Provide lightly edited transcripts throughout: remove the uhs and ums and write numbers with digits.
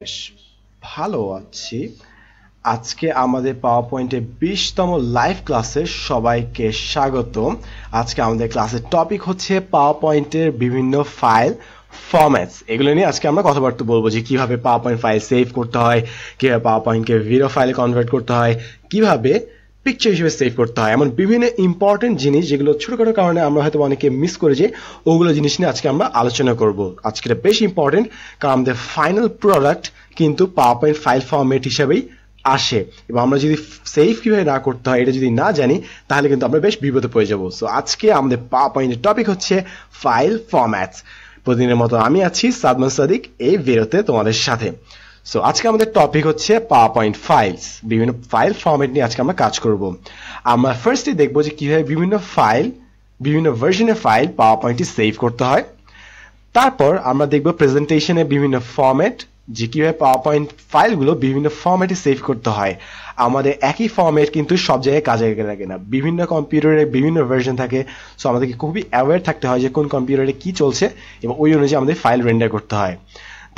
বেশ ভালো আছি। আজকে আমাদের পাওয়ার পয়েন্টে 20তম লাইভ ক্লাসে সবাইকে স্বাগত। আজকে আমাদের ক্লাসের টপিক হচ্ছে পাওয়ার পয়েন্টের বিভিন্ন ফাইল ফরম্যাটস। এগুলো নিয়ে আজকে আমরা কথাবার্তা বলবো যে কিভাবে পাওয়ার পয়েন্ট ফাইল সেভ করতে হয়, কিভাবে পাওয়ার পয়েন্টকে ভিডিও ফাইলে কনভার্ট করতে হয়, কিভাবে পিকচার হিসেবে সেভ করতে হয়, এমন বিভিন্ন ইম্পর্টেন্ট জিনিস যেগুলো ছোটখাটো কারণে আমরা হয়তো অনেকে মিস করে যাই, ওগুলো জিনিস নিয়ে আজকে আমরা আলোচনা করব। আজকে এটা বেশ ইম্পর্টেন্ট কারণ আমাদের ফাইনাল প্রোডাক্ট কিন্তু পাওয়ার পয়েন্ট ফাইল ফরম্যাট হিসেবেই আসে, এবং আমরা যদি সেভ কিভাবে না করতে হয় এটা যদি না জানি তাহলে কিন্তু আমরা বেশ বিপদে পড়ে যাবো। সো আজকে আমাদের পাওয়ার পয়েন্টের টপিক হচ্ছে ফাইল ফরম্যাটস। প্রতিদিনের মতো আমি আছি সাদমান সাদিক এই ভিডিওতে তোমাদের সাথে। সো আজকে আমাদের টপিক হচ্ছে পাওয়ার পয়েন্ট ফাইলস, বিভিন্ন ফাইল ফরম্যাট নিয়ে আজকে আমরা কাজ করব। আমরা ফার্স্টে দেখবো যে কিভাবে বিভিন্ন ফাইল, বিভিন্ন ভার্সনের ফাইল পাওয়ার পয়েন্টে সেভ করতে হয়। তারপর আমরা দেখবো প্রেজেন্টেশনের বিভিন্ন ফরম্যাট, যে কিভাবে পাওয়ার পয়েন্ট ফাইলগুলো বিভিন্ন ফরম্যাটে সেভ করতে হয়। আমাদের একই ফরম্যাট কিন্তু সব জায়গায় কাজে লাগে না, বিভিন্ন কম্পিউটারে বিভিন্ন ভার্সন থাকে। সো আমাদেরকে খুবই অ্যাওয়্যার থাকতে হয় যে কোন কম্পিউটারে কি চলছে এবং ওই অনুযায়ী আমাদের ফাইল রেন্ডার করতে হয়।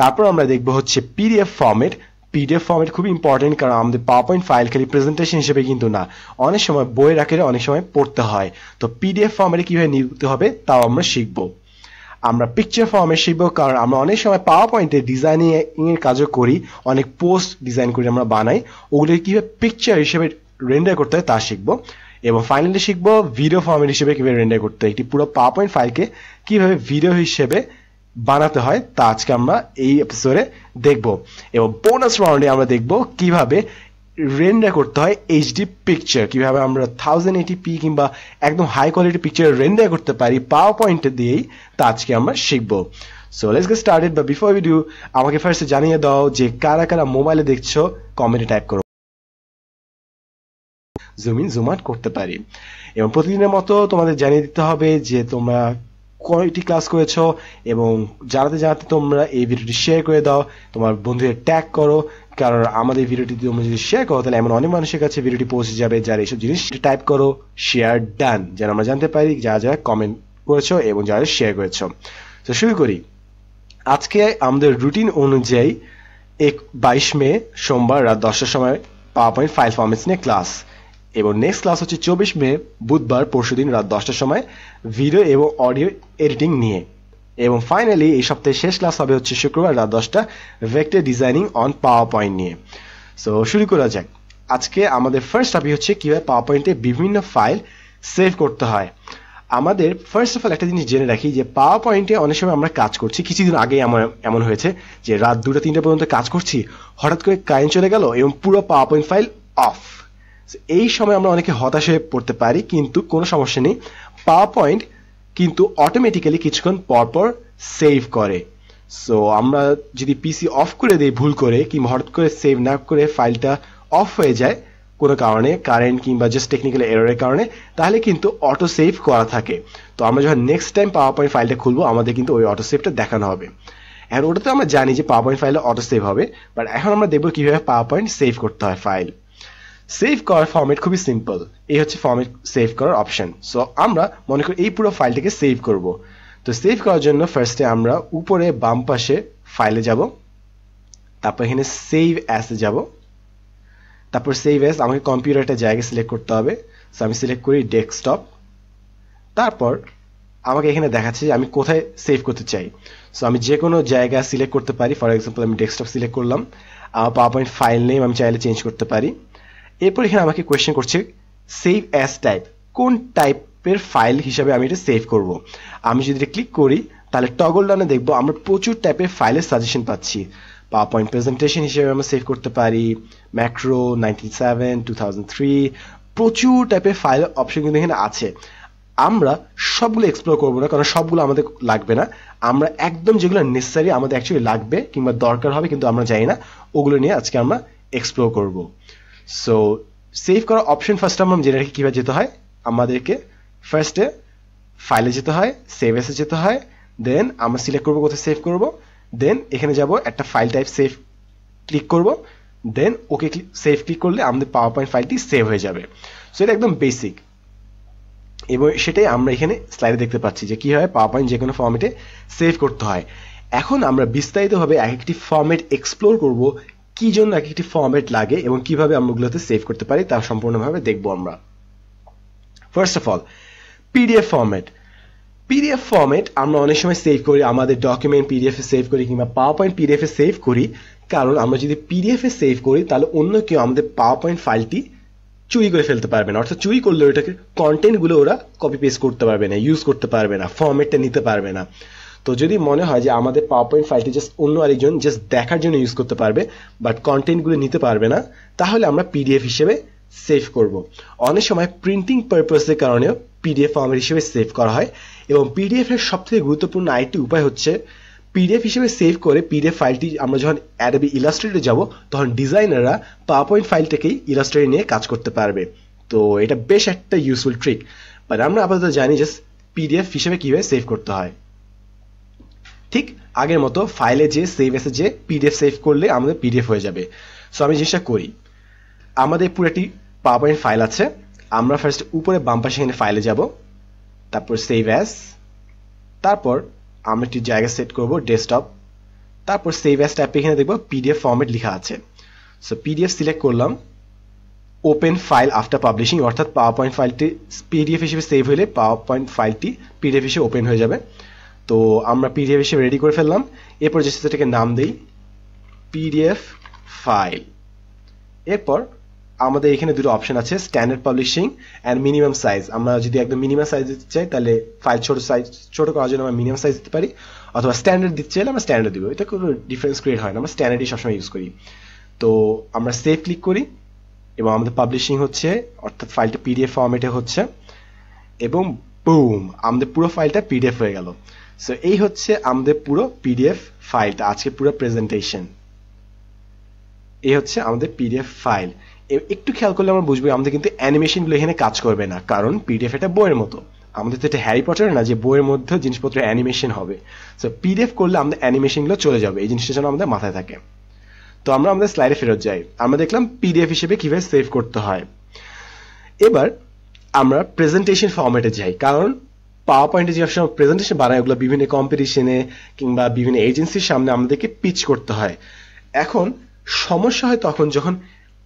তারপর আমরা দেখবো হচ্ছে পিডিএফ ফরম্যাট। পিডিএফ ফরম্যাট খুবই ইম্পর্টেন্ট কারণ আমাদের পাওয়ার পয়েন্ট ফাইল খালি প্রেজেন্টেশন হিসেবে কিন্তু না, অনেক সময় বইয়ের আকারে অনেক সময় পড়তে হয়। তো পিডিএফ ফরম্যাটে কিভাবে নিতে হবে তাও আমরা শিখবো। আমরা পিকচার ফরম্যাট শিখবো কারণ আমরা অনেক সময় পাওয়ার পয়েন্টে ডিজাইনিং এর কাজও করি, অনেক পোস্ট ডিজাইন করে আমরা বানাই, ওগুলো কিভাবে পিকচার হিসেবে রেন্ডার করতে হয় তা শিখবো। এবং ফাইনালি শিখবো ভিডিও ফরম্যাট হিসেবে কিভাবে রেন্ডার করতে হয়, একটি পুরো পাওয়ার পয়েন্ট ফাইলকে কিভাবে ভিডিও হিসেবে বানাতে হয় তা আজকে আমরা এই এপিসোডে দেখবো। এবং বোনাস রাউন্ডে আমরা দেখবো কিভাবে রেন্ডার করতে হয় এইচডি পিকচার, কিভাবে আমরা 1080p কিংবা একদম হাই কোয়ালিটি পিকচার রেন্ডার করতে পারি পাওয়ার পয়েন্টে দিয়েই, তা আজকে আমরা শিখবো। So let's get started, but before we do আমাকে ফার্স্ট জানিয়ে দাও যে কারা কারা মোবাইলে দেখছো, কমেন্টে টাইপ করো, জুম ইন জুম আউট করতে পারি। এবং প্রতিদিনের মতো তোমাদের জানিয়ে দিতে হবে যে তোমরা কয়টি ক্লাস করেছো, এবং জানাতে জানাতে তোমরা এই ভিডিওটি শেয়ার করে দাও, তোমার বন্ধুদের ট্যাগ করো, কারণ আমাদের ভিডিওটি তোমরা যদি শেয়ার করো তাহলে এমন অনেক মানুষের কাছে ভিডিওটি পৌঁছে যাবে যারা এইসব জিনিস। টাইপ করো শেয়ার ডান, যেন আমরা জানতে পারি যারা যারা কমেন্ট করেছো এবং যারা শেয়ার করেছো। তো শুরু করি। আজকে আমাদের রুটিন অনুযায়ী 22 মে সোমবার রাত 10টার সময় পাওয়ার পয়েন্ট ফাইল ফরম্যাটস নিয়ে ক্লাস, এবং নেক্সট ক্লাস হচ্ছে 24 মে বুধবার পরশুদিন রাত 10টার সময় ভিডিও এবং অডিও এডিটিং নিয়ে, এবং ফাইনালি এই সপ্তাহের শেষ ক্লাস হবে হচ্ছে শুক্রবার রাত 10টা vector designing on power point নিয়ে। সো শুরু করা যাক। আজকে আমাদের ফার্স্ট টপিক হচ্ছে কিভাবে পাওয়ার পয়েন্টে বিভিন্ন ফাইল সেভ করতে হয়। আমাদের ফার্স্ট অফ অল একটা জিনিস জেনে রাখি যে পাওয়ার পয়েন্টে অনেক সময় আমরা কাজ করছি, কিছুদিন আগে এমন হয়েছে যে রাত 2টা-3টা পর্যন্ত কাজ করছি, হঠাৎ করে কারেন্ট চলে গেল এবং পুরো পাওয়ার পয়েন্ট ফাইল অফ। এই সময় আমরা অনেকে হতাশ হয়ে পড়তে পারি, কিন্তু কোনো সমস্যা নেই, পাওয়ার পয়েন্ট কিন্তু অটোমেটিক্যালি কিছুক্ষণ পরপর সেভ করে। সো আমরা যদি পিসি অফ করে দিই ভুল করে, কিংবা হঠাৎ করে সেভ না করে ফাইলটা অফ হয়ে যায় কোনো কারণে, কারেন্ট কিংবা জাস্ট টেকনিক্যাল এররের কারণে, তাহলে কিন্তু অটো সেভ করা থাকে। তো আমরা যখন নেক্সট টাইম পাওয়ার পয়েন্ট ফাইলটা খুলবো আমাদের কিন্তু ওই অটো সেভটা দেখানো হবে। এখন ওটাতে আমরা জানি যে পাওয়ার পয়েন্ট ফাইলে অটো সেভ হবে, বাট এখন আমরা দেখবো কিভাবে পাওয়ার পয়েন্ট সেভ করতে হয় ফাইল। সেভ করার ফরম্যাট খুবই সিম্পল, এই হচ্ছে ফরম্যাট সেভ করার অপশন। সো আমরা মনে করি এই পুরো ফাইলটাকে সেভ করব। তো সেভ করার জন্য ফার্স্টে আমরা উপরে বাম পাশে ফাইলে যাব, তারপর এখানে সেভ অ্যাসে যাব, তারপর সেভ অ্যাস আমাকে কম্পিউটারটা জায়গা সিলেক্ট করতে হবে। সো আমি সিলেক্ট করি ডেস্কটপ। তারপর আমাকে এখানে দেখাচ্ছে যে আমি কোথায় সেভ করতে চাই। সো আমি যে কোনো জায়গা সিলেক্ট করতে পারি, ফর এক্সাম্পল আমি ডেস্কটপ সিলেক্ট করলাম। আমার পাওয়ার পয়েন্ট ফাইল নেম আমি চাইলে চেঞ্জ করতে পারি। এরপর এখানে আমাকে কোয়েশ্চেন করছে সেভ অ্যাজ টাইপ, কোন টাইপের ফাইল হিসাবে আমি এটা সেভ করব। আমি যদি এটা ক্লিক করি তাহলে টগল ডানে দেখবো আমরা প্রচুর টাইপের ফাইলের সাজেশন পাচ্ছি। পাওয়ার পয়েন্ট প্রেজেন্টেশন হিসেবে আমরা সেভ করতে পারি, ম্যাক্রো 97, 2003, প্রচুর টাইপের ফাইল অপশন কিন্তু এখানে আছে। আমরা সবগুলো এক্সপ্লোর করবো না কারণ সবগুলো আমাদের লাগবে না, আমরা একদম যেগুলো নেসেসারি আমাদের অ্যাকচুয়ালি লাগবে কিংবা দরকার হবে কিন্তু আমরা জানি না, ওগুলো নিয়ে আজকে আমরা এক্সপ্লোর করব। সো সেভ করার অপশন ফার্স্ট আমরা জেনে রাখি কীভাবে যেতে হয়। আমাদেরকে ফার্স্টে ফাইলে যেতে হয়, সেভ এসে যেতে হয়, দেন আমরা সিলেক্ট করবো কোথায় সেভ করব, দেন এখানে যাব একটা ফাইল টাইপ সেভ ক্লিক করব, দেন ওকে সেভ ক্লিক করলে আমাদের পাওয়ার পয়েন্ট ফাইলটি সেভ হয়ে যাবে। সো এটা একদম বেসিক, এবং সেটাই আমরা এখানে স্লাইডে দেখতে পাচ্ছি যে কীভাবে পাওয়ার পয়েন্ট যে কোনো ফরম্যাটে সেভ করতে হয়। এখন আমরা বিস্তারিতভাবে এক একটি ফরম্যাট এক্সপ্লোর করব, কি জন্য এক একটি ফরম্যাট লাগে এবং কিভাবে আমরা ওগুলোতে সেভ করতে পারি তা সম্পূর্ণভাবে দেখব আমরা। First of all, PDF format. PDF format আমরা অনেক সময় সেভ করি, আমাদের ডকুমেন্ট পিডিএফ এ সেভ করি কিংবা পাওয়ার পয়েন্ট পিডিএফ এ সেভ করি, কারণ আমরা যদি পিডিএফ এ সেভ করি তাহলে অন্য কেউ আমাদের পাওয়ার পয়েন্ট ফাইলটি চুরি করে ফেলতে পারবে না, অর্থাৎ চুরি করলে ওটাকে কন্টেন্টগুলো ওরা কপি পেস্ট করতে পারবে না, ইউজ করতে পারবে না, ফরম্যাটটা নিতে পারবে না। তো যদি মনে হয় যে আমাদের পাওয়ার পয়েন্ট ফাইলটি জাস্ট অন্য আরেকজন জাস্ট দেখার জন্য ইউজ করতে পারবে বাট কন্টেন্টগুলো নিতে পারবে না, তাহলে আমরা পিডিএফ হিসেবে সেভ করব। অনেক সময় প্রিন্টিং পারপাসের কারণেও পিডিএফ ফরম্যাট হিসেবে সেভ করা হয়, এবং পিডিএফ এর সবথেকে গুরুত্বপূর্ণ আরেকটি উপায় হচ্ছে পিডিএফ হিসেবে সেভ করে পিডিএফ ফাইলটি আমরা যখন অ্যাডোবি ইলাস্ট্রেটরে যাব তখন ডিজাইনাররা পাওয়ার পয়েন্ট ফাইলটাকেই ইলাস্ট্রেটরে নিয়ে কাজ করতে পারবে। তো এটা বেশ একটা ইউজফুল ট্রিক, বাট আমরা আপাতত জানি জাস্ট পিডিএফ হিসেবে কিভাবে সেভ করতে হয়। ঠিক আগের মতো ফাইলে যে সেভ এসে যে পিডিএফ সেভ করলে আমাদের পিডিএফ হয়ে যাবে। সো আমি জিনিসটা করি, আমাদের পুরো একটি পাওয়ার পয়েন্ট ফাইল আছে, আমরা ফার্স্ট উপরে বাম পাশে এখানে ফাইলে যাব, তারপর সেভ অ্যাজ, তারপর আমরা একটি জায়গা সেট করব ডেস্কটপ, তারপর সেভ অ্যাজ ট্যাবে এখানে দেখব পিডিএফ ফরম্যাট লেখা আছে। সো পিডিএফ সিলেক্ট করলাম, ওপেন ফাইল আফটার পাবলিশিং, অর্থাৎ পাওয়ার পয়েন্ট ফাইলটি পিডিএফ হিসেবে সেভ হলে পাওয়ার পয়েন্ট ফাইলটি পিডিএফ হিসেবে ওপেন হয়ে যাবে। তো আমরা পিডিএফ হিসেবে রেডি করে ফেললাম, এরপর যে সেটাকে নাম দেই পিডিএফ ফাইল। এরপর আমাদের এখানে দুটো অপশন আছে, standard publishing and minimum size. আমরা যদি একদম মিনিমাম সাইজ দিতে চাই তাহলে ফাইল ছোট করার জন্য আমরা মিনিমাম সাইজ দিতে পারি, অথবা স্ট্যান্ডার্ড দিতে চাইলে আমরা স্ট্যান্ডার্ড দিব, এটা কোনো ডিফারেন্স ক্রিয়েট হয় না, আমরা স্ট্যান্ডার্ডই সবসময় ইউজ করি। তো আমরা সেভ ক্লিক করি এবং আমাদের পাবলিশিং হচ্ছে, অর্থাৎ ফাইলটা পিডিএফ ফরম্যাটে হচ্ছে, এবং বুম, আমাদের পুরো ফাইলটা পিডিএফ হয়ে গেল। সো এই হচ্ছে আমাদের পুরো পিডিএফ ফাইলটা, আজকে পুরো প্রেজেন্টেশন এই হচ্ছে আমাদের পিডিএফ ফাইল। একটু খেয়াল করলে আমরা বুঝবো আমাদের কিন্তু অ্যানিমেশনগুলো এখানে কাজ করবে না, কারণ পিডিএফ এটা বইয়ের মতো, আমাদের তো এটা হ্যারি পটার না যে বইয়ের মধ্যে জিনিসপত্র অ্যানিমেশন হবে। সো পিডিএফ করলে আমাদের অ্যানিমেশনগুলো চলে যাবে, এই জিনিসটা যেন আমাদের মাথায় থাকে। তো আমরা আমাদের স্লাইডে ফেরত যাই, আমরা দেখলাম পিডিএফ হিসেবে কিভাবে সেভ করতে হয়। এবার আমরা প্রেজেন্টেশন ফরম্যাটে যাই, কারণ পাওয়ার পয়েন্টে যে সব প্রেজেন্টেশন বানায় ওগুলো বিভিন্ন কম্পিটিশনে কিংবা বিভিন্ন এজেন্সির সামনে আমাদেরকে পিচ করতে হয়। এখন সমস্যা হয় তখন যখন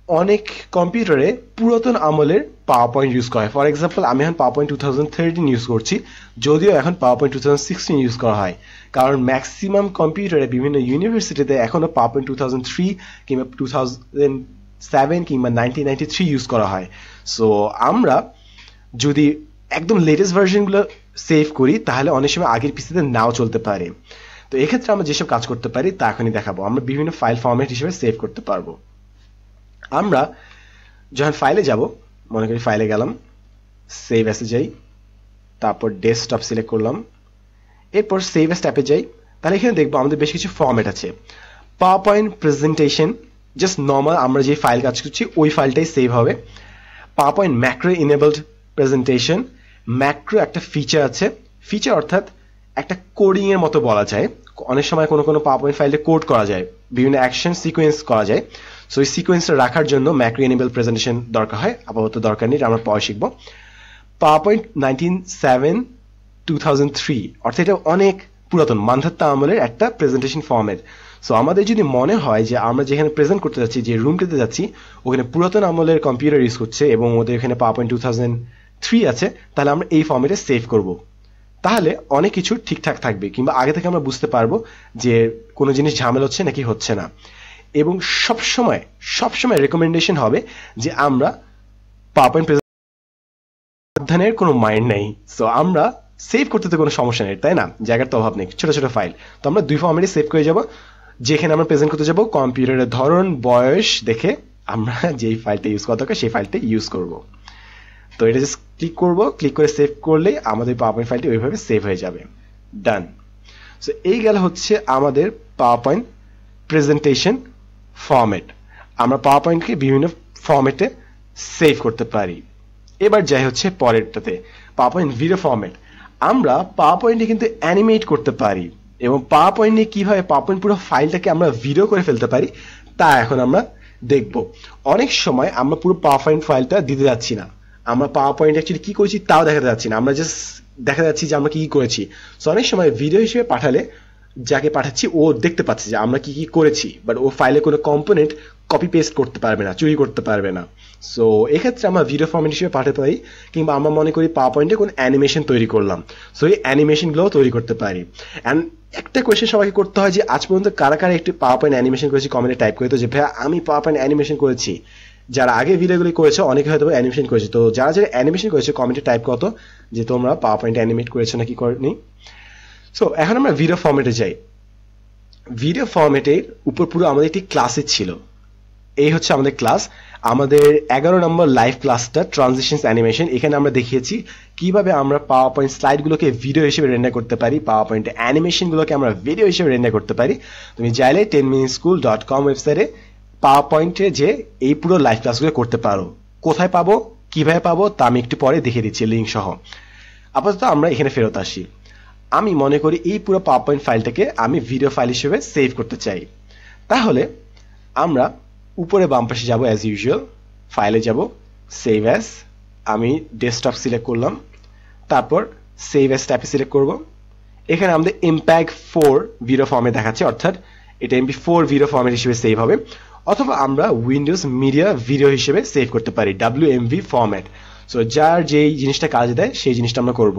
অনেক কম্পিউটারে পুরাতন আমলের পাওয়ার পয়েন্ট ইউজ করা হয়। ফর এক্সাম্পল, আমি এখন পাওয়ার পয়েন্ট 2013 ইউজ করছি, যদিও এখন পাওয়ার পয়েন্ট 2016 ইউজ করা হয়, কারণ ম্যাক্সিমাম কম্পিউটারে বিভিন্ন ইউনিভার্সিটিতে এখনো পাওয়ার পয়েন্ট 2003 কিংবা 2007 কিংবা 1993 ইউজ করা হয়। সো আমরা যদি একদম লেটেস্ট ভার্সনগুলো সেভ করি তাহলে অনেক সময় আগের পিসিতে নাও চলতে পারে। তো এক্ষেত্রে আমরা যেসব কাজ করতে পারি তা এখনই দেখাবো। আমরা বিভিন্ন ফাইল ফরম্যাট হিসেবে সেভ করতে পারবো। আমরা যখন ফাইলে যাব, মনে করি ফাইলে গেলাম, সেভ অ্যাসে যাই, তারপর ডেস্কটপ সিলেক্ট করলাম, এরপর সেভ অ্যাস ট্যাবে যাই, তাহলে এখানে দেখবো আমাদের বেশ কিছু ফরম্যাট আছে। Power point presentation, just normal আমরা যে ফাইল কাজ করছি ওই ফাইলটাই সেভ হবে। Power point macro enabled presentation, macro একটা ফিচার আছে, ফিচার অর্থাৎ একটা কোডিং এর মতো বলা যায়, অনেক সময় কোনো পাওয়ার পয়েন্ট ফাইলে কোড করা যায়, বিভিন্ন অ্যাকশন সিকোয়েন্স করা যায়। সো এই সিকোয়েন্সটা রাখার জন্য ম্যাক্রো ইনেবল প্রেজেন্টেশন দরকার হয়, আপাতত দরকার নেই, আমরা পরে শিখবো। পাওয়ার পয়েন্ট 1907-2003, অর্থাৎ এটা অনেক পুরাতন মানধাত্তা আমলের একটা প্রেজেন্টেশন ফরম্যাট। সো আমাদের যদি মনে হয় যে আমরা যেখানে প্রেজেন্ট করতে যাচ্ছি, যে রুমটিতে যাচ্ছি, ওখানে পুরাতন আমলের কম্পিউটার ইউজ করছে এবং ওদের এখানে পাওয়ার পয়েন্ট 2003 আছে, তাহলে আমরা এই ফরম্যাটে সেভ করব। তাহলে অনেক কিছু ঠিকঠাক থাকবে, কিংবা আগে থেকে আমরা বুঝতে পারবো যে কোনো জিনিস ঝামেলা হচ্ছে নাকি হচ্ছে না। এবং সবসময় রেকমেন্ডেশন হবে যে আমরা পাওয়ার পয়েন্ট প্রেজেন্টেশনের কোনো মাইন্ড নেই, সো আমরা সেভ করতে তো কোনো সমস্যা নেই, তাই না? জায়গার তো অভাব নেই, ছোট ছোট ফাইল। তো আমরা দুই ফরম্যাটে সেভ করে যাব, যেখানে আমরা প্রেজেন্ট করতে যাব কম্পিউটারের ধরন বয়স দেখে আমরা যেই ফাইলটা ইউজ করা দরকার সেই ফাইলটা ইউজ করব। তো এটা জাস্ট ক্লিক করব, ক্লিক করে সেভ করলেই আমাদের পাওয়ার পয়েন্ট ফাইলটি ওইভাবে সেভ হয়ে যাবে। ডান। সো এই গেল হচ্ছে আমাদের পাওয়ার পয়েন্ট প্রেজেন্টেশন ফরম্যাট। আমরা পাওয়ার পয়েন্টকে বিভিন্ন ফরম্যাটে সেভ করতে পারি। এবার যাই হচ্ছে পরেরটাতে, পাওয়ার পয়েন্ট ভিডিও ফরম্যাট। আমরা পাওয়ার পয়েন্টে কিন্তু অ্যানিমেট করতে পারি, এবং পাওয়ার পয়েন্ট নিয়ে কিভাবে পাওয়ার পয়েন্ট পুরো ফাইলটাকে আমরা ভিডিও করে ফেলতে পারি তা এখন আমরা দেখব। অনেক সময় আমরা পুরো পাওয়ার পয়েন্ট ফাইলটা দিতে যাচ্ছি না, আমরা পাওয়ার পয়েন্ট অ্যাকচুয়ালি কি করেছি তাও দেখাতে যাচ্ছি না, আমরা জাস্ট দেখা যাচ্ছি যে আমরা কি করেছি। সো অনেক সময় ভিডিও হিসেবে পাঠালে যাকে পাঠাচ্ছি ও দেখতে পাচ্ছে যে আমরা কি কি করেছি, বাট ও ফাইলে কোনো কম্পোনেন্ট কপি পেস্ট করতে পারবে না, চুরি করতে পারবে না। সো এক্ষেত্রে আমরা ভিডিও ফরম্যাট হিসেবে পাঠাতে পারি, কিংবা আমরা মনে করি পাওয়ার পয়েন্টে কোনো অ্যানিমেশন তৈরি করলাম, সো এই অ্যানিমেশনগুলোও তৈরি করতে পারি। অ্যান্ড একটা কোয়েশ্চেন সবাইকে করতে হয় যে আজ পর্যন্ত কারা কারা একটি পাওয়ার পয়েন্ট অ্যানিমেশন করেছি, কমেন্টে টাইপ করে তো যে ভাইয়া আমি পাওয়ার পয়েন্ট অ্যানিমেশন করেছি। যারা আগে ভিডিওগুলি করেছো অনেকে হয়তো অ্যানিমেশন করেছে, তো যারা যারা অ্যানিমেশন করেছে কমেন্টে টাইপ করো যে তোমরা পাওয়ার পয়েন্ট অ্যানিমেট করেছো নাকি করেনি। সো এখন আমরা ভিডিও ফরম্যাটে যাই। ভিডিও ফরম্যাটের উপর পুরো আমাদের একটি ক্লাসই ছিল। এই হচ্ছে আমাদের ক্লাস, আমাদের 11 নম্বর লাইভ ক্লাসটা ট্রানজিশনস অ্যানিমেশন। এখানে আমরা দেখিয়েছি কিভাবে আমরা পাওয়ার পয়েন্ট স্লাইডগুলোকে ভিডিও হিসেবে রেন্ডার করতে পারি, পাওয়ার পয়েন্ট অ্যানিমেশনগুলোকে আমরা ভিডিও হিসেবে রেন্ডার করতে পারি। তুমি চাইলে 10minuteschool.com ওয়েবসাইটে পাওয়ার পয়েন্টে যে এই পুরো লাইভ ক্লাসগুলো করতে পারো। কোথায় পাবো, কিভাবে পাবো তা আমি একটু পরে দেখিয়ে দিচ্ছি লিঙ্ক সহ। আপাতত আমরা এখানে ফেরত আসি। আমি মনে করি এই পুরো পাওয়ার পয়েন্ট ফাইলটাকে আমি ভিডিও ফাইল হিসেবে সেভ করতে চাই। তাহলে আমরা উপরে বাম পাশে যাব, অ্যাজ ইউজুয়াল ফাইলে যাব, সেভ অ্যাজ, আমি ডেস্কটপ সিলেক্ট করলাম, তারপর সেভ অ্যাজ ট্যাপে সিলেক্ট করব। এখানে আমাদের MPEG-4 ভিডিও ফর্মে দেখাচ্ছে, অর্থাৎ এটা MP4 ভিডিও ফর্মেট হিসেবে সেভ হবে, অথবা আমরা উইন্ডোজ মিডিয়া ভিডিও হিসেবে সেভ করতে পারি, WMV ফরম্যাট। সো যার যেই জিনিসটা কাজে দেয় সেই জিনিসটা আমরা করব।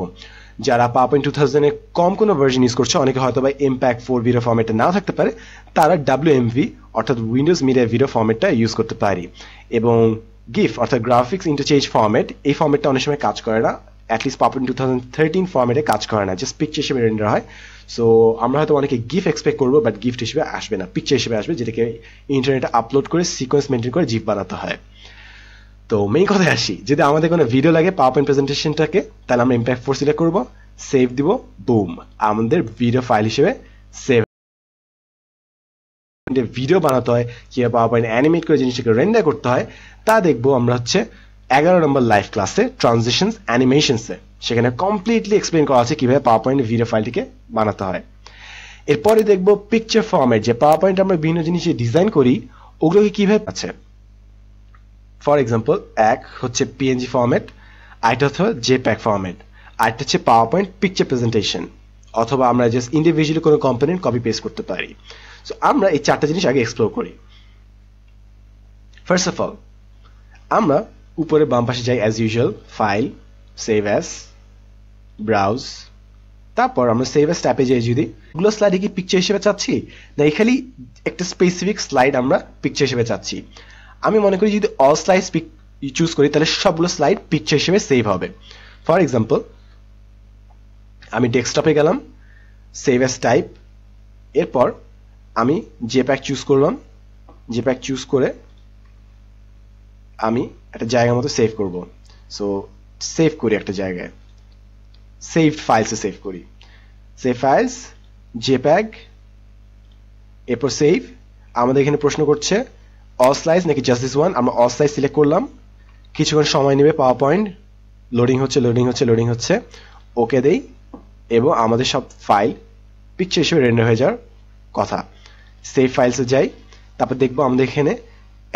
যারা পাওয়ার 2000 কম কোনো ভার্সন ইউজ করছে, অনেকে হয়তো বা MPEG-4 ভিডিও ফরম্যাটে নাও থাকতে পারে, তারা WMV অর্থাৎ উইন্ডোজ মিডিয়া ভিডিও ফরম্যাটটা ইউজ করতে পারি। এবং GIF অর্থাৎ গ্রাফিক্স ইন্টারচেঞ্জ ফরম্যাট, এই ফরম্যাটটা অনেক সময় কাজ করে না, অ্যাটলিস্ট পাওয়ার 2013 ফরম্যাটে কাজ করে না, জাস্ট পিকচার হিসেবে রেন্ডার হয়। সো আমরা হয়তো অনেকে GIF এক্সপেক্ট করবো, বাট গিফট হিসেবে আসবে না, পিকচার হিসেবে আসবে, যেটাকে ইন্টারনেটে আপলোড করে সিকোয়েন্স মেনটেন করে GIF বানাতে হয়। তো মেইন কথায় আসি, যদি আমাদের কোনো ভিডিও লাগে পাওয়ার পয়েন্ট প্রেজেন্টেশনটাকে, তাহলে আমরা MPEG-4 সিলেক্ট করবো, সেভ দিব, বুম, আমাদের ভিডিও ফাইল হিসেবে সেভ। ভিডিও বানাতে হয়, কিভাবে পাওয়ার পয়েন্ট অ্যানিমেট করে জিনিসটাকে রেন্ডার করতে হয়, তা দেখবো আমরা হচ্ছে 11 নম্বর লাইভ ক্লাসে ট্রানজিশনস অ্যানিমেশনসে। সেখানে কমপ্লিটলি এক্সপ্লেন করা আছে কিভাবে পাওয়ার পয়েন্ট ভিডিও ফাইলটিকে বানাতে হয়। এরপরে দেখবো পিকচার ফরম্যাট, যে পাওয়ার পয়েন্ট আমরা বিভিন্ন জিনিস ডিজাইন করি ওগুলোকে কিভাবে আছে। ফর এক্সাম্পল, এক হচ্ছে PNG ফরম্যাট, আরেকটা হচ্ছে JPEG ফরম্যাট, আরেকটা হচ্ছে পাওয়ার পয়েন্ট পিকচার প্রেজেন্টেশন, অথবা আমরা জাস্ট ইন্ডিভিজুয়ালি কোনো কম্পোনেন্ট কপি পেস্ট করতে পারি। সো আমরা এই চারটা জিনিস আগে এক্সপ্লোর করি। ফার্স্ট অফ অল আমরা উপরে বাম পাশে যাই, as usual file, save as, browse, তারপর আমরা সেভ অ্যাজ ট্যাপে যাই। যদি এগুলো স্লাইডে কি পিকচার হিসেবে চাচ্ছি, না খালি একটা স্পেসিফিক স্লাইড আমরা পিকচার হিসেবে চাচ্ছি, আমি মনে করি যদি অল স্লাইডস চুজ করি তাহলে সবগুলো স্লাইড পিকচার হিসেবে সেভ হবে। ফর এক্সাম্পল, আমি ডেস্কটপে গেলাম, সেভ অ্যাজ টাইপ, এরপর আমি JPEG চুজ করলাম, JPEG চুজ করে আমি একটা জায়গার মতো সেভ করব। সো সেভ করি একটা জায়গায়, সেভড ফাইলসে সেভ করি, সেভ ফাইলস, JPEG, এরপর সেভ। আমাদের এখানে প্রশ্ন করছে অল স্লাইস নাকি জাস্ট দিস ওয়ান, আমরা অল স্লাইস সিলেক্ট করলাম, কিছুক্ষণ সময় নেবে, পাওয়ার পয়েন্ট লোডিং হচ্ছে, ওকে দেই, এবং আমাদের সব ফাইল পিকচার হিসেবে রেন্ডার হয়ে যাওয়ার কথা। সেভ ফাইলসে যাই, তারপর দেখবো আমাদের এখানে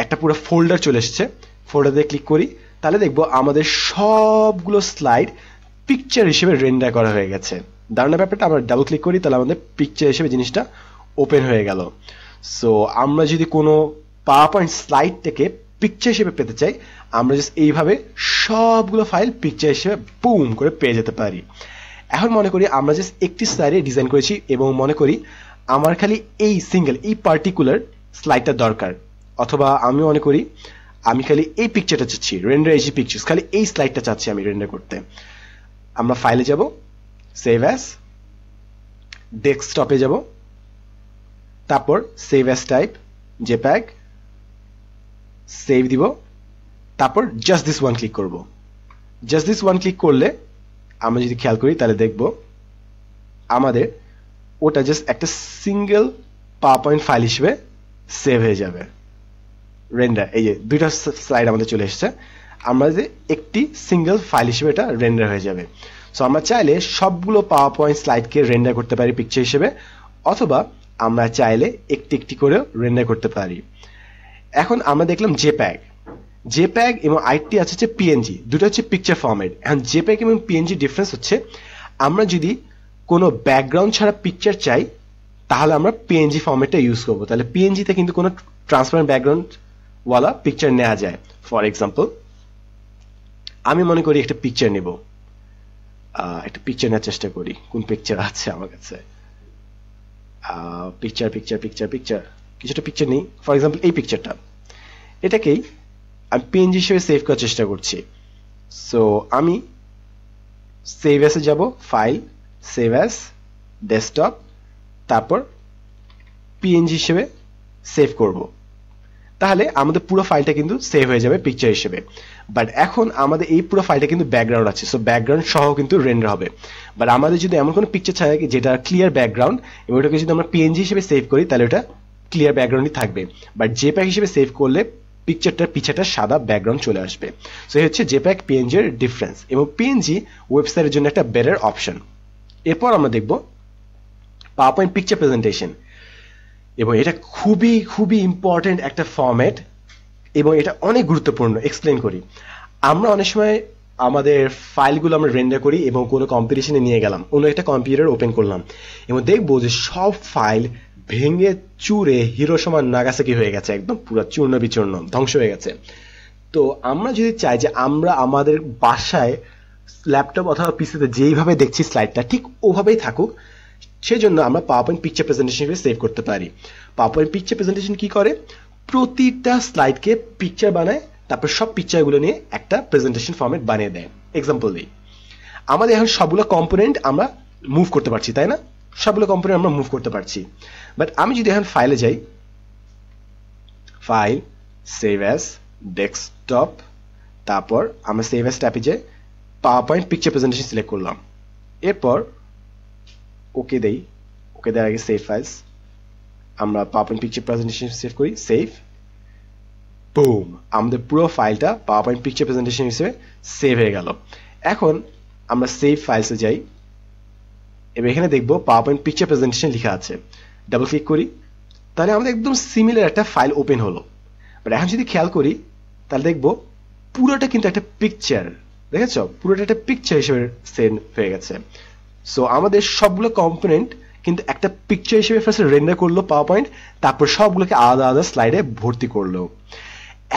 একটা পুরো ফোল্ডার চলে এসেছে, ফোল্ডারে ক্লিক করি, তাহলে দেখবো আমাদের সবগুলো স্লাইড পিকচার হিসেবে রেন্ডার করা হয়ে গেছে। দাঁড়ানোর ব্যাপারটা আমরা ডাবল ক্লিক করি, তাহলে আমাদের পিকচার হিসেবে জিনিসটা ওপেন হয়ে গেল। সো আমরা যদি কোনো পাওয়ার পয়েন্ট স্লাইডটাকে পিকচার হিসেবে পেতে চাই, আমরা জাস্ট এইভাবে সবগুলো ফাইল পিকচার হিসেবে বুম করে পেয়ে যেতে পারি। এখন মনে করি আমরা জাস্ট একটি স্লাইডে ডিজাইন করেছি, এবং মনে করি আমার খালি এই সিঙ্গেল এই পার্টিকুলার স্লাইডটা দরকার, অথবা আমি মনে করি আমি খালি এই পিকচারটা চাচ্ছি, রেন্ডার এজি পিকচার্স, খালি এই স্লাইডটা চাচ্ছি আমি রেন্ডার করতে। আমরা ফাইলে যাব, সেভ অ্যাজ, ডেস্কটপে যাব, তারপর save as type, JPEG, save দিব, তারপর জাস্ট দিস ওয়ান ক্লিক করব। জাস্ট দিস ওয়ান ক্লিক করলে আমরা যদি খেয়াল করি তাহলে দেখব আমাদের ওটা জাস্ট একটা সিঙ্গেল পাওয়ার পয়েন্ট ফাইল হিসেবে সেভ হয়ে যাবে, রেন্ডার। এই যে দুইটা স্লাইড আমাদের চলে এসেছে, আমরা যে একটি সিঙ্গেল ফাইল হিসেবে এটা রেন্ডার হয়ে যাবে। সো আমরা চাইলে সবগুলো পাওয়ার পয়েন্ট স্লাইডকে রেন্ডার করতে পারি পিকচার হিসেবে, অথবা আমরা চাইলে একটি একটি করেও রেন্ডার করতে পারি। এখন আমরা দেখলাম JPEG এবং আরেকটি আছে হচ্ছে PNG, দুটো হচ্ছে পিকচার ফরম্যাট। এখন JPEG এবং PNG ডিফারেন্স হচ্ছে, আমরা যদি কোনো ব্যাকগ্রাউন্ড ছাড়া পিকচার চাই তাহলে আমরা পিএনজি ফরম্যাটটা ইউজ করব। তাহলে পিএনজি তে কিন্তু কোনো ট্রান্সপারেন্ট ব্যাকগ্রাউন্ড ওয়ালা পিকচার নেওয়া যায়। ফর এক্সাম্পল আমি মনে করি একটা পিকচার নেব, একটা পিকচার নেওয়ার চেষ্টা করি। কোন পিকচার আছে আমার কাছে? পিকচার কিছুটা পিকচার নেই। ফর এক্সাম্পল এই পিকচারটা, এটাকেই আমি পিএনজি হিসেবে সেভ করার চেষ্টা করছি। সো আমি সেভ অ্যাসে যাব, ফাইল, সেভ অ্যাস, ডেস্কটপ, তারপর পিএনজি হিসেবে সেভ করব। তাহলে আমাদের পুরো ফাইলটা কিন্তু সেভ হয়ে যাবে পিকচার হিসেবে। বাট এখন আমাদের এই পুরো ফাইলটা কিন্তু ব্যাকগ্রাউন্ড আছে, সো ব্যাকগ্রাউন্ড সহ কিন্তু রেন্ডার হবে। বাট আমাদের যদি এমন কোনো পিকচার থাকে যেটা ক্লিয়ার ব্যাকগ্রাউন্ড এবং ওটাকে যদি আমরা পিএনজি হিসেবে সেভ করি তাহলে ওটা ক্লিয়ার ব্যাকগ্রাউন্ডই থাকবে। বাট জেপ্যাগ হিসেবে সেভ করলে পিকচারটার পিছাটা সাদা ব্যাকগ্রাউন্ড চলে আসবে। সো এই হচ্ছে জেপ্যাগ পিএনজি এর ডিফারেন্স, এবং পিএনজি ওয়েবসাইটের জন্য একটা বেটার অপশন। এরপর আমরা দেখব পাওয়ারপয়েন্ট পিকচার প্রেজেন্টেশন, এবং এটা খুবই খুবই ইম্পর্টেন্ট একটা ফরম্যাট এবং এটা অনেক গুরুত্বপূর্ণ। এক্সপ্লেন করি। আমরা অনেক সময় আমাদের ফাইলগুলো আমরা রেন্ডার করি এবং কোনো কম্পিটিশনে নিয়ে গেলাম, অন্য একটা কম্পিউটার ওপেন করলাম এবং দেখবো যে সব ফাইল ভেঙে চুরে হিরোশিমা নাগাসাকি হয়ে গেছে, একদম পুরো চূর্ণ বিচূর্ণ ধ্বংস হয়ে গেছে। তো আমরা যদি চাই যে আমরা আমাদের বাসায় ল্যাপটপ অথবা পিসিতে যেইভাবে দেখছি স্লাইডটা ঠিক ওভাবেই থাকুক, সেজন্য আমরা পাওয়ারপয়েন্ট পিকচার প্রেজেন্টেশন হিসেবে সেভ করতে পারি। পাওয়ারপয়েন্ট পিকচার প্রেজেন্টেশন কি করে? প্রতিটা স্লাইডকে পিকচার বানায়, তারপর সব পিকচারগুলো নিয়ে একটা প্রেজেন্টেশন ফরম্যাট বানিয়ে দেয়। এক্সাম্পল দিই, আমাদের এখন সবগুলো কম্পোনেন্ট আমরা মুভ করতে পারছি, তাই না? সবগুলো কম্পোনেন্ট আমরা মুভ করতে পারছি। বাট আমি যদি এখন ফাইলে যাই, ফাইল, সেভ অ্যাস, ডেস্কটপ, তারপর আমরা সেভ অ্যাস ট্যাবে যাই, পাওয়ারপয়েন্ট পিকচার প্রেজেন্টেশন সিলেক্ট করলাম, এরপর ওকে দেই। ওকে দেওয়ার আগে সেভ ফাইলস, আমরা পাওয়ারপয়েন্ট পিকচার প্রেজেন্টেশন সেভ করি, সেভ, বুম, আমাদের পুরো ফাইলটা পাওয়ারপয়েন্ট পিকচার প্রেজেন্টেশন হিসেবে সেভ হয়ে গেল। এখন আমরা সেভ ফাইলসে যাই, এবার এখানে দেখবো পাওয়ারপয়েন্ট পিকচার প্রেজেন্টেশন লেখা আছে। ডাবল ক্লিক করি, তাহলে আমাদের একদম সিমিলার একটা ফাইল ওপেন হলো। বাট এখন যদি খেয়াল করি তাহলে দেখবো পুরোটা কিন্তু একটা পিকচার, দেখেছ? পুরোটা একটা পিকচার হিসেবে সেভ হয়ে গেছে। সো আমাদের সবগুলো কম্পোনেন্ট কিন্তু একটা পিকচার হিসেবে ফার্স্ট রেন্ডার করলো পাওয়ারপয়েন্ট, তারপর সবগুলোকে আলাদা আলাদা স্লাইডে ভর্তি করলো।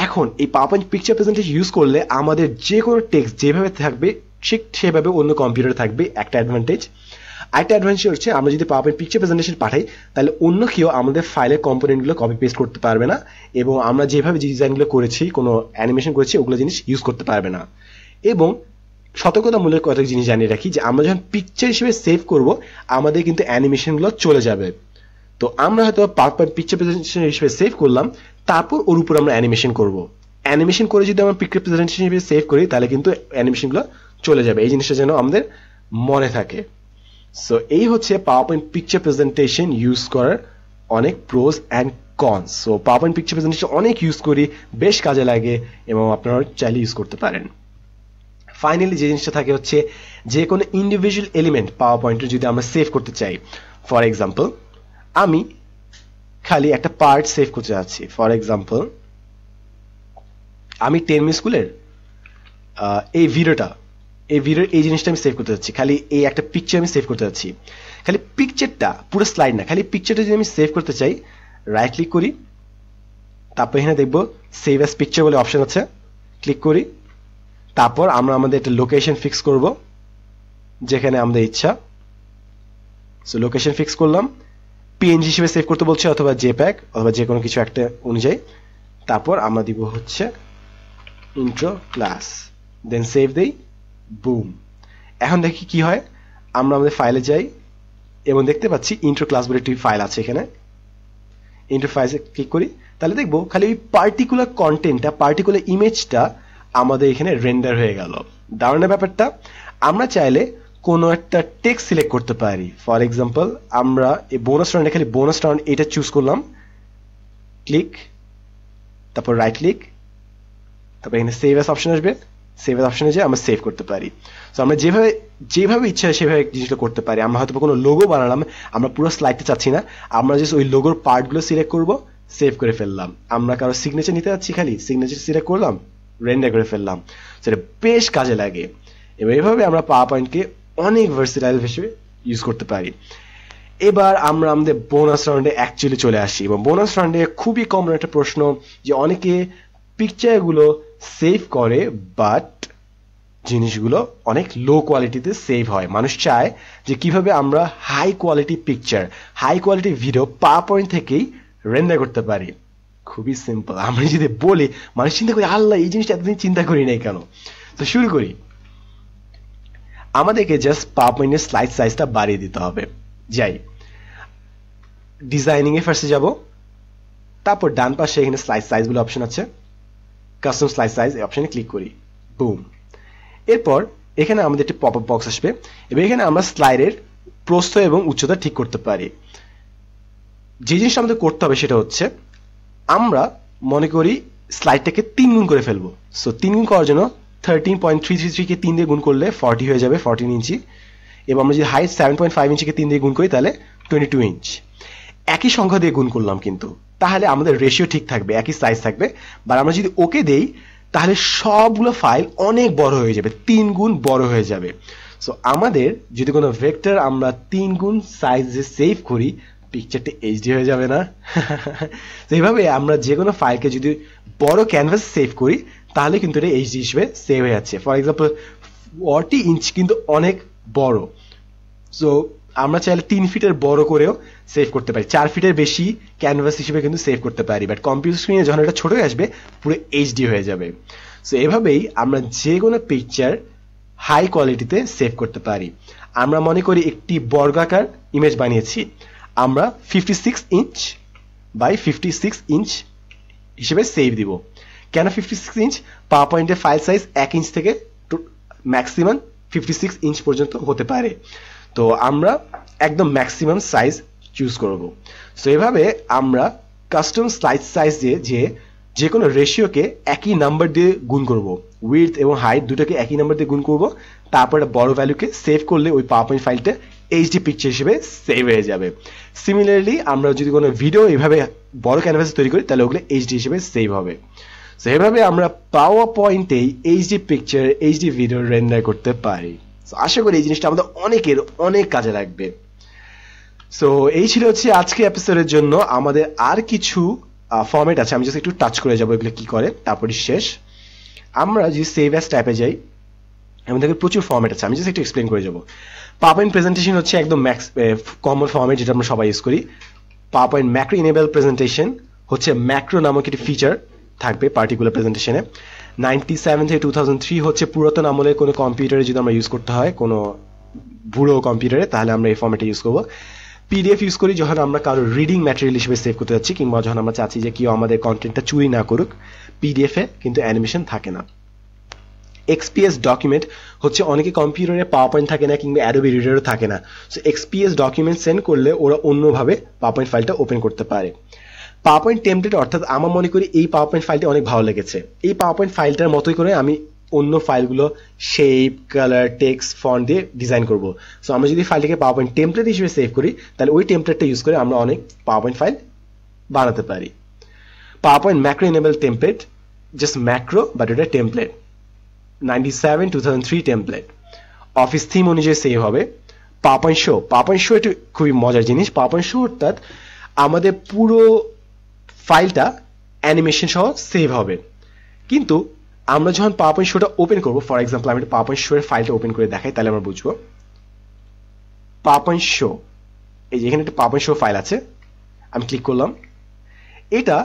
এখন এই পাওয়ারপয়েন্ট পিকচার প্রেজেন্টেশন ইউজ করলে আমাদের যে কোনো টেক্সট যেভাবে থাকবে ঠিক সেভাবে অন্য কম্পিউটারে থাকবে, একটা অ্যাডভান্টেজ। আরেকটা অ্যাডভান্টেজ হচ্ছে আমরা যদি পাওয়ারপয়েন্ট পিকচার প্রেজেন্টেশন পাঠাই তাহলে অন্য কেউ আমাদের ফাইলের কম্পোনেন্টগুলো কপি পেস্ট করতে পারবে না, এবং আমরা যেভাবে যে ডিজাইনগুলো করেছি, কোনো অ্যানিমেশন করেছি, ওগুলো জিনিস ইউজ করতে পারবে না। এবং সতর্কতামূলক কয়েকটা জিনিস জানিয়ে রাখি যে আমরা যখন পিকচার হিসেবে সেভ করব আমাদের কিন্তু অ্যানিমেশনগুলো চলে যাবে। তো আমরা হয়তো পাওয়ারপয়েন্ট পিকচার প্রেজেন্টেশন হিসেবে সেভ করলাম, তারপর ওর উপর আমরা অ্যানিমেশন করব। অ্যানিমেশন করে যদি আমরা পিকচার প্রেজেন্টেশন হিসেবে সেভ করি তাহলে কিন্তু অ্যানিমেশনগুলো চলে যাবে। এই জিনিসটা যেন আমাদের মনে থাকে। সো এই হচ্ছে পাওয়ারপয়েন্ট পিকচার প্রেজেন্টেশন ইউজ করার অনেক pros and cons. So PowerPoint picture presentation অনেক ইউজ করি, বেশ কাজে লাগে, এবং আপনারা চাইলে ইউজ করতে পারেন। ফাইনালি যে জিনিসটা থাকে হচ্ছে যে কোনো ইন্ডিভিজুয়াল এলিমেন্ট পাওয়ার পয়েন্টে যদি আমরা সেভ করতে চাই, ফর এক্সাম্পল আমি খালি একটা পার্ট সেভ করতে যাচ্ছি। ফর এক্সাম্পল আমি 10 মিনিট স্কুলের এই ভিডিওর এই জিনিসটা আমি সেভ করতে যাচ্ছি, খালি এই একটা পিকচার আমি সেভ করতে যাচ্ছি। খালি পিকচারটা, পুরো স্লাইড না, খালি পিকচারটা যদি আমি সেভ করতে চাই, রাইট ক্লিক করি, তারপর এখানে দেখবো সেভ অ্যাজ পিকচার বলে অপশন আছে, ক্লিক করি, তারপর আমরা আমাদের একটা লোকেশন ফিক্স করব যেখানে আমাদের ইচ্ছা। সো লোকেশন ফিক্স করলাম, পিএনজি হিসেবে সেভ করতে বলছে অথবা জেপ্যাগ অথবা যে কোনো কিছু একটা অনুযায়ী। তারপর আমরা দিব হচ্ছে ইন্ট্রো ক্লাস, দেন সেভ দেই, বুম। এখন দেখি কি হয়, আমরা আমাদের ফাইলে যাই এবং দেখতে পাচ্ছি ইন্ট্রো ক্লাস বলে একটি ফাইল আছে। এখানে ইন্ট্রো ফাইলে ক্লিক করি, তাহলে দেখবো খালি ওই পার্টিকুলার কন্টেন্টটা, পার্টিকুলার ইমেজটা আমাদের এখানে রেন্ডার হয়ে গেল। দারুণ ব্যাপারটা। আমরা চাইলে কোনো একটা টেক্সট সিলেক্ট করতে পারি। ফর এক্সাম্পল আমরা এই বোনাস রাউন্ড, খালি বোনাস রাউন্ড এটা চুজ করলাম, ক্লিক, তারপর রাইট ক্লিক, তারপর এখানে সেভ অ্যাস অপশন আসবে, সেভ অ্যাস অপশনে যেয়ে আমরা সেভ করতে পারি। সো আমরা যেভাবে ইচ্ছা সেভাবে জিনিসটা করতে পারি। আমরা হয়তো কোনো লোগো বানালাম, আমরা পুরো স্লাইডটা চাচ্ছি না, আমরা জাস্ট ওই লোগোর পার্টগুলো সিলেক্ট করব, সেভ করে ফেললাম। আমরা কারো সিগনেচার নিতে যাচ্ছি, খালি সিগনেচার সিলেক্ট করলাম, রেন্ডার করে ফেললাম। সেটা বেশ কাজে লাগে। এবং এভাবে আমরা পাওয়ার পয়েন্টকে অনেক ভার্সেটাইল হিসেবে ইউজ করতে পারি। এবার আমরা আমাদের বোনাস রাউন্ডে অ্যাকচুয়ালি চলে আসি, এবং বোনাস রাউন্ডে খুবই কমন একটা প্রশ্ন যে অনেকে পিকচারগুলো সেভ করে বাট জিনিসগুলো অনেক লো কোয়ালিটিতে সেভ হয়। মানুষ চায় যে কিভাবে আমরা high quality picture, high quality video PowerPoint থেকেই রেন্ডার করতে পারি। খুবই সিম্পল। আমরা যদি বলি মানুষ চিন্তা করি আল্লাহ এই জিনিসটা এতদিন চিন্তা করি নাই কেন। তো শুরু করি। আমাদেরকে জাস্ট পাওয়ারপয়েন্টের স্লাইড সাইজটা বাড়িয়ে দিতে হবে। যাই ডিজাইনিং এ ফার্স্টে যাব, তারপর ডান পাশে এখানে স্লাইড সাইজ বলে অপশন আছে, কাস্টম স্লাইড সাইজ এই অপশনে ক্লিক করি, বুম। এরপর এখানে আমাদের একটি পপ আপ বক্স আসবে এবং এখানে আমরা স্লাইডের প্রস্থ এবং উচ্চতা ঠিক করতে পারি। যে জিনিসটা আমাদের করতে হবে সেটা হচ্ছে আমরা মনে করি স্লাইডটাকে 3 গুণ করে ফেলবো। সো 3 গুণ করার জন্য 13.333 কে 3 দিয়ে গুণ করলে 40 হয়ে যাবে, 14 ইঞ্চি। এবং আমরা যদি হাইট 7.5 ইঞ্চিকে 3 দিয়ে গুণ করি তাহলে 22 ইঞ্চ। একই সংখ্যা দিয়ে গুণ করলাম কিন্তু, তাহলে আমাদের রেশিও ঠিক থাকবে, একই সাইজ থাকবে। বা আমরা যদি ওকে দেই তাহলে সবগুলো ফাইল অনেক বড় হয়ে যাবে, 3 গুণ বড় হয়ে যাবে। সো আমাদের যদি কোনো ভেক্টর আমরা 3 গুণ সাইজে সেভ করি পিকচারটা এইচডি হয়ে যাবে না? তো এইভাবে আমরা যে কোনো ফাইলকে যদি বড় ক্যানভাস সেভ করি তাহলে কিন্তু এটা এইচডি হিসেবে সেভ হয়ে যাচ্ছে। ফর এক্সাম্পল 40 ইঞ্চ কিন্তু অনেক বড়, সো আমরা চাইলে 3 ফিটের বড় করেও সেভ করতে পারি, 4 ফিটের বেশি ক্যানভাস হিসেবে কিন্তু সেভ করতে পারি। বাট কম্পিউটার স্ক্রিনে যখন এটা ছোট হয়ে আসবে পুরো এইচডি হয়ে যাবে। সো এভাবেই আমরা যে কোনো পিকচার হাই কোয়ালিটিতে সেভ করতে পারি। আমরা মনে করি একটি বর্গাকার ইমেজ বানিয়েছি, আমরা 56 ইঞ্চ বাই 56 ইঞ্চ হিসেবে সেভ দিব। কেন 56 ইঞ্চ? পাওয়ার পয়েন্টের ফাইল সাইজ 1 ইঞ্চ থেকে ম্যাক্সিমাম 56 ইঞ্চ পর্যন্ত হতে পারে। তো আমরা একদম ম্যাক্সিমাম সাইজ চুজ করব। সো এভাবে আমরা কাস্টম স্লাইড সাইজ দিয়ে যে কোনো রেশিওকে একই নাম্বার দিয়ে গুণ করব, উইডথ এবং হাইট দুটোকে একই নাম্বার দিয়ে গুণ করব, তারপর বড় ভ্যালুকে সেভ করলে ওই পাওয়ার পয়েন্ট ফাইলটা এইচডি পিকচার হিসেবে সেভ হয়ে যাবে। সিমিলারলি আমরা যদি কোনো ভিডিও এভাবে বড় ক্যানভাসে তৈরি করি তাহলে ওগুলো এইচডি হিসেবে সেভ হবে। সো এভাবে আমরা পাওয়ার পয়েন্টেই HD picture, HD video render করতে পারি। আশা করি এই জিনিসটা আমাদের অনেকের অনেক কাজে লাগবে। সো এই ছিল হচ্ছে আজকে এপিসোডের জন্য। আমাদের আর কিছু ফরম্যাট আছে, আমি জাস্ট একটু টাচ করে যাবো এগুলো কি করে, তারপরে শেষ। আমরা যদি সেভ অ্যাজ ট্যাপে যাই আমাদের প্রচুর ফরম্যাট আছে, আমি জাস্ট একটু এক্সপ্লেন করে যাবো। পাওয়ারপয়েন্ট প্রেজেন্টেশন হচ্ছে একদম কমন ফরম্যাট যেটা আমরা সবাই ইউজ করি। পাওয়ারপয়েন্ট ম্যাক্রো ইনেবল প্রেজেন্টেশন হচ্ছে ম্যাক্রো নামক একটি ফিচার থাকবে পার্টিকুলার প্রেজেন্টেশনে। 97 থেকে 2003 হচ্ছে পুরাতন আমলের কোনো কম্পিউটারে যদি আমরা ইউজ করতে হয়, কোনো বুড়ো কম্পিউটারে, তাহলে আমরা এই ফরম্যাটে ইউজ করবো। পিডিএফ ইউজ করি যখন আমরা কারো রিডিং ম্যাটেরিয়াল হিসেবে সেভ করতে যাচ্ছি, কিংবা যখন আমরা চাচ্ছি যে কেউ আমাদের কন্টেন্টটা চুরি না করুক। পিডিএফে কিন্তু অ্যানিমেশন থাকে না। এক্সপিএস ডকুমেন্ট হচ্ছে অনেকে কম্পিউটারে পাওয়ার পয়েন্ট থাকে না কিংবা অ্যাডোবি রিডারও থাকে না, সো এক্সপিএস ডকুমেন্ট সেন্ড করলে ওরা অন্যভাবে পাওয়ার পয়েন্ট ফাইলটা ওপেন করতে পারে। পাওয়ার পয়েন্ট টেমপ্লেট অর্থাৎ আমার মনে করি এই পাওয়ার পয়েন্ট ফাইলটি অনেক ভালো লেগেছে, এই পাওয়ার পয়েন্ট ফাইলটার মতোই করে আমি অন্য ফাইলগুলো শেপ, কালার, টেক্সট, ফন্ট দিয়ে ডিজাইন করব। সো আমরা যদি ফাইলটিকে পাওয়ার পয়েন্ট টেমপ্লেট হিসেবে সেভ করি তাহলে ওই টেমপ্লেটটা ইউজ করে আমরা অনেক পাওয়ার পয়েন্ট ফাইল বানাতে পারি। Power point macro enable template, just macro but এটা টেমপ্লেট। 97 2003 টেমপ্লেট, অফিস থিম অনুযায়ী সেভ হবে। পাওয়ার পয়েন্ট শো এটা খুবই মজার জিনিস। পাওয়ার পয়েন্ট শো অর্থাৎ আমাদের পুরো ফাইলটা অ্যানিমেশন সহ সেভ হবে, কিন্তু আমরা যখন পাওয়ার পয়েন্ট শোটা ওপেন করবো, ফর এক্সাম্পল আমি পাওয়ার পয়েন্ট শো এর ফাইলটা ওপেন করে দেখাই তাহলে আমরা বুঝবো। পাওয়ার পয়েন্ট শো, এই যে এখানে একটা পাওয়ার পয়েন্ট শো ফাইল আছে, আমি ক্লিক করলাম। এটা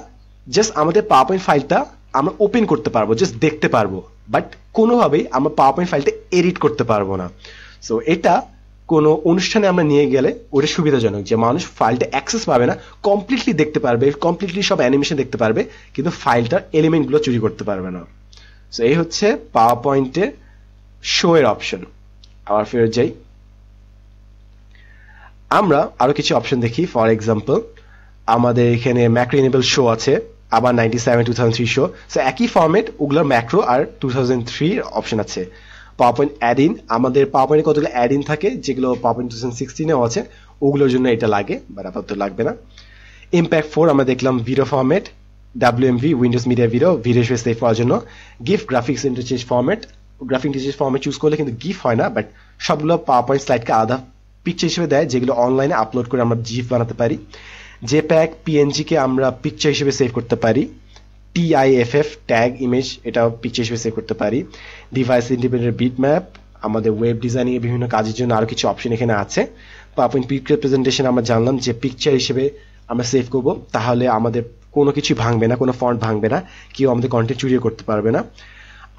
জাস্ট আমাদের পাওয়ার পয়েন্ট ফাইলটা আমরা ওপেন করতে পারবো, জাস্ট দেখতে পারবো, বাট কোনোভাবেই আমরা পাওয়ার পয়েন্ট ফাইলটা এডিট করতে পারবো না। সো এটা কোনো অনুষ্ঠানে আমরা নিয়ে গেলে ওটা সুবিধাজনক যে মানুষ ফাইলটা অ্যাক্সেস পাবে না, কমপ্লিটলি দেখতে পারবে, কমপ্লিটলি সব অ্যানিমেশন দেখতে পারবে, কিন্তু ফাইলটার এলিমেন্টগুলো চুরি করতে পারবে না। সো এই হচ্ছে পাওয়ার পয়েন্টের শো এর অপশন। আবার ফেরত যাই, আমরা আরো কিছু অপশন দেখি। ফর এক্সাম্পল আমাদের এখানে ম্যাক্রো এনেবল শো আছে, আবার 97 2003 শো। সো একই ফরম্যাট, ওগুলোর ম্যাক্রো আর 2003 অপশন আছে। পাওয়ার পয়েন্ট অ্যাড ইন, আমাদের পাওয়ার পয়েন্টে কতগুলো অ্যাড ইন থাকে যেগুলো পাওয়ার পয়েন্ট 2016-এও আছে, ওগুলোর জন্য এটা লাগে, বাট আপাতত লাগবে না। ইম্প্যাক্ট 4 আমরা দেখলাম video format, WMV Windows media video হিসেবে সেভ করার জন্য। GIF graphics interchange format, graphic interchange format choose করলে কিন্তু গিফ হয় না, বাট সবগুলো পাওয়ার পয়েন্ট স্লাইডকে আলাদা পিকচার হিসেবে দেয়, যেগুলো অনলাইনে আপলোড করে আমরা জিফ বানাতে পারি। জেপ্যাগ, পিএনজি কে আমরা পিকচার হিসেবে সেভ করতে পারি। টিআইএফএফ ট্যাগ ইমেজ, এটাও পিকচার হিসেবে সেভ করতে পারি। ডিভাইস ইন্ডিপেন্ডেন্ট বিটম্যাপ, আমাদের ওয়েব ডিজাইনিং এর বিভিন্ন কাজের জন্য আরো কিছু অপশন এখানে আছে। পাওয়ারপয়েন্ট পিকচার প্রেজেন্টেশন আমরা জানলাম যে পিকচার হিসেবে আমরা সেভ করব, তাহলে আমাদের কোনো কিছু ভাঙবে না, কোনো ফন্ট ভাঙবে না, কেউ আমাদের কন্টেন্ট চুরিও করতে পারবে না।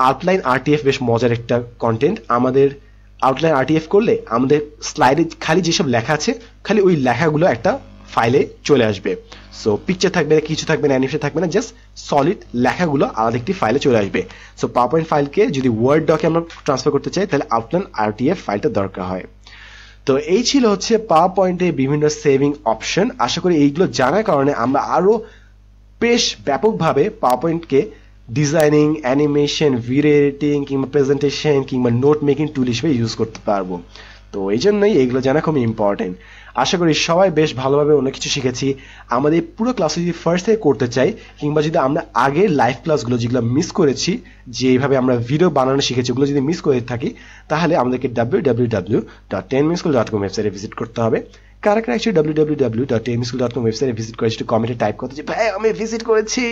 আউটলাইন আরটিএফ বেশ মজার একটা কন্টেন্ট। আমাদের আউটলাইন আরটিএফ করলে আমাদের স্লাইডে খালি যেসব লেখা আছে খালি ওই লেখাগুলো একটা ফাইলে চলে আসবে। সো পিকচার থাকবে না, কিছু থাকবে না, অ্যানিমেশন থাকবে না, জাস্ট সলিড লেখাগুলো আলাদা একটি ফাইলে চলে আসবে। সো পাওয়ারপয়েন্ট ফাইলকে যদি ওয়ার্ড ডকে আমরা ট্রান্সফার করতে চাই তাহলে আউটলাইন আরটিএফ ফাইলটা দরকার হয়। তো এই ছিল হচ্ছে পাওয়ার পয়েন্টে বিভিন্ন সেভিং অপশন। আশা করি এইগুলো জানার কারণে আমরা আরো বেশ ব্যাপকভাবে পাওয়ার পয়েন্টকে ডিজাইনিং, অ্যানিমেশন, ভিডিও এডিটিং কিংবা প্রেজেন্টেশন কিংবা নোট মেকিং টুল হিসেবে ইউজ করতে পারবো। তো এই জন্যই এইগুলো জানা খুবই ইম্পর্টেন্ট। আশা করি সবাই বেশ ভালোভাবে অনেক কিছু শিখেছি। আমাদের পুরো ক্লাস যদি ফার্স্ট থেকে করতে চাই কিংবা যদি আমরা আগের লাইভ ক্লাসগুলো যেগুলো মিস করেছি, যে এইভাবে আমরা ভিডিও বানানো শিখেছি, ওগুলো যদি মিস করে থাকি তাহলে আমাদেরকে www.10minschool.com ওয়েবসাইটে ভিজিট করতে হবে। কারা কারা অ্যাকচুয়ালি www.10minschool.com ওয়েবসাইটে ভিজিট করেছি একটু কমেন্টে টাইপ করতে যে ভাই আমি ভিজিট করেছি।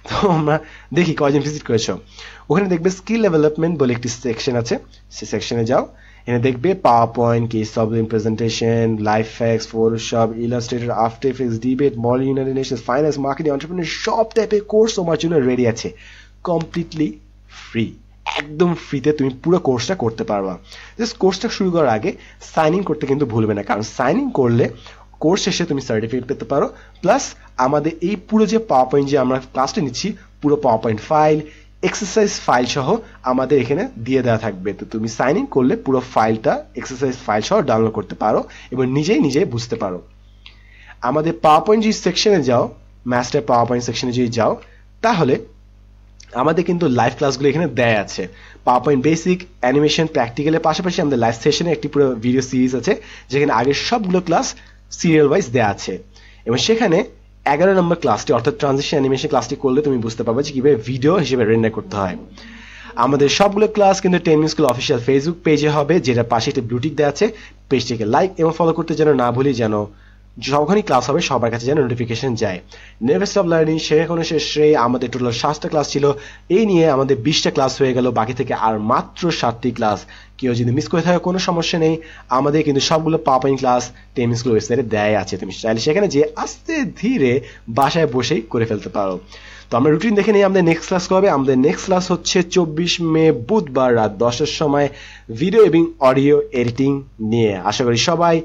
তো আমরা দেখি কয়জন ভিজিট করেছো। ওখানে দেখবে স্কিল ডেভেলপমেন্ট বলে একটি সেকশন আছে, সেই সেকশনে যাও। এখানে দেখবে power point, case solving, presentation, live facts, Photoshop, Illustrator, After Effects, debate, model ইউনাইটেশন, ফাইন্যান্স, মার্কেটিং, এন্টারপ্রেনার সব টাইপের কোর্স তোমার জন্য রেডি আছে, কমপ্লিটলি ফ্রি। একদম ফ্রিতে তুমি পুরো কোর্সটা করতে পারবা। জাস্ট কোর্সটা শুরু করার আগে সাইন ইন করতে কিন্তু ভুলবে না, কারণ সাইন ইন করলে কোর্স শেষে তুমি সার্টিফিকেট পেতে পারো। প্লাস আমাদের এই পুরো যে পাওয়ার পয়েন্ট যে আমরা ক্লাসটা নিচ্ছি, পুরো power point file, exercise file সহ আমাদের এখানে দিয়ে দেওয়া থাকবে। তো তুমি সাইন ইন করলে পুরো ফাইলটা এক্সারসাইজ ফাইল সহ ডাউনলোড করতে পারো এবং নিজেই বুঝতে পারো। আমাদের পাওয়ার পয়েন্ট যে সেকশনে যাও, মাস্টার পাওয়ার পয়েন্ট সেকশনে যদি যাও তাহলে আমাদের কিন্তু লাইভ ক্লাসগুলো এখানে দেয়া আছে। পাওয়ার পয়েন্ট বেসিক, অ্যানিমেশন, প্র্যাকটিক্যালের পাশাপাশি আমাদের লাইভ সেশনে একটি পুরো ভিডিও সিরিজ আছে যেখানে আগের সবগুলো ক্লাস সিরিয়াল ওয়াইজ দেয়া আছে। এবং সেখানে 11 নম্বর ক্লাসটি অর্থাৎ ট্রানজিশন অ্যানিমেশন ক্লাসটি করলে তুমি বুঝতে পারবে যে কিভাবে ভিডিও হিসেবে রেন্ডার করতে হয়। আমাদের সবগুলো ক্লাস কিন্তু 10 মিনিট স্কুল অফিসিয়াল ফেসবুক পেজে হবে, যেটা পাশে একটি ব্লু টিক দেওয়া আছে। পেজটিকে লাইক এবং ফলো করতে যেন না ভুলি, যেন যখনই ক্লাস হবে সবার কাছে যেন নোটিফিকেশন যায়। নেভার স্টপ লার্নিং শেখানো শেষে আমাদের টোটাল 7টা ক্লাস ছিল, এই নিয়ে আমাদের 20টা ক্লাস হয়ে গেল, বাকি থেকে আর মাত্র 7টি ক্লাস। কেউ যদি মিস করে থাকে কোনো সমস্যা নেই, আমাদের কিন্তু সবগুলো power point class 10 minute school ওয়েবসাইটে দেয় আছে, তুমি চাইলে সেখানে যে আস্তে ধীরে বাসায় বসেই করে ফেলতে পারো। তো আমরা রুটিন দেখে নিই আমাদের নেক্সট ক্লাস কবে। আমাদের নেক্সট ক্লাস হচ্ছে 24 মে বুধবার রাত 10টার সময় ভিডিও এবং অডিও এডিটিং নিয়ে। আশা করি সবাই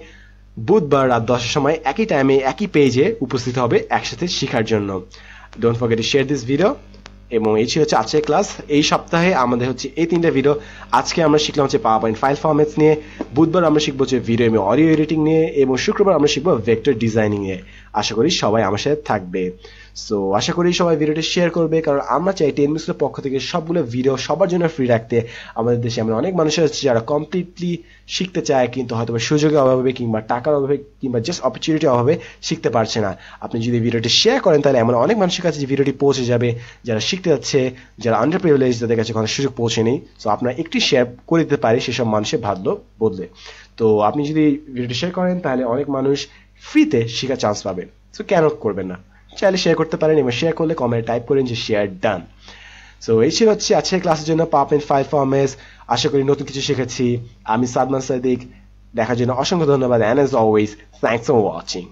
বুধবার রাত 10টার সময় একই টাইমে একই পেজে উপস্থিত হবে একসাথে শেখার জন্য। Don't forget to share this video. এবং এই ছিল হচ্ছে আজকের ক্লাস। এই সপ্তাহে আমাদের হচ্ছে এই 3টা ভিডিও। আজকে আমরা শিখলাম হচ্ছে পাওয়ার পয়েন্ট ফাইল ফরম্যাটস নিয়ে, বুধবার আমরা শিখবো হচ্ছে ভিডিও এবং অডিও এডিটিং নিয়ে, এবং শুক্রবার আমরা শিখবো ভেক্টর ডিজাইনিং নিয়ে। আশা করি সবাই আমার সাথে থাকবে। সো আশা করি সবাই ভিডিওটি শেয়ার করবে, কারণ আমরা চাই 10 মিনিটের পক্ষ থেকে সবগুলো ভিডিও সবার জন্য ফ্রি রাখতে। আমাদের দেশে আমরা অনেক মানুষ আছে যারা কমপ্লিটলি শিখতে চায় কিন্তু হয়তো সুযোগের অভাবে কিংবা টাকার অভাবে কিংবা জাস্ট অপরচুনিটির অভাবে শিখতে পারছে না। আপনি যদি ভিডিওটি শেয়ার করেন তাহলে এমন অনেক মানুষের কাছে যে ভিডিওটি পৌঁছে যাবে যারা শিখতে যাচ্ছে, যারা আন্ডার প্রিভিলেজ, যাদের কাছে কোনো সুযোগ পৌঁছেনি। সো আপনারা একটি শেয়ার করে দিতে পারে সেসব মানুষের ভাগ্য বদলে। তো আপনি যদি ভিডিওটি শেয়ার করেন তাহলে অনেক মানুষ ফ্রিতে শেখার চান্স পাবে। সো কেন করবেন না, চাইলে শেয়ার করতে পারেন এবং শেয়ার করলে কমেন্টে টাইপ করেন যে শেয়ার ডান। সো এই ছিল হচ্ছে আজকের ক্লাসের জন্য পাওয়ার পয়েন্ট ফাইল ফরম্যাটস। আশা করি নতুন কিছু শিখেছি। আমি সাদমান সাদিক, দেখার জন্য অসংখ্য ধন্যবাদ, and as always thanks for watching.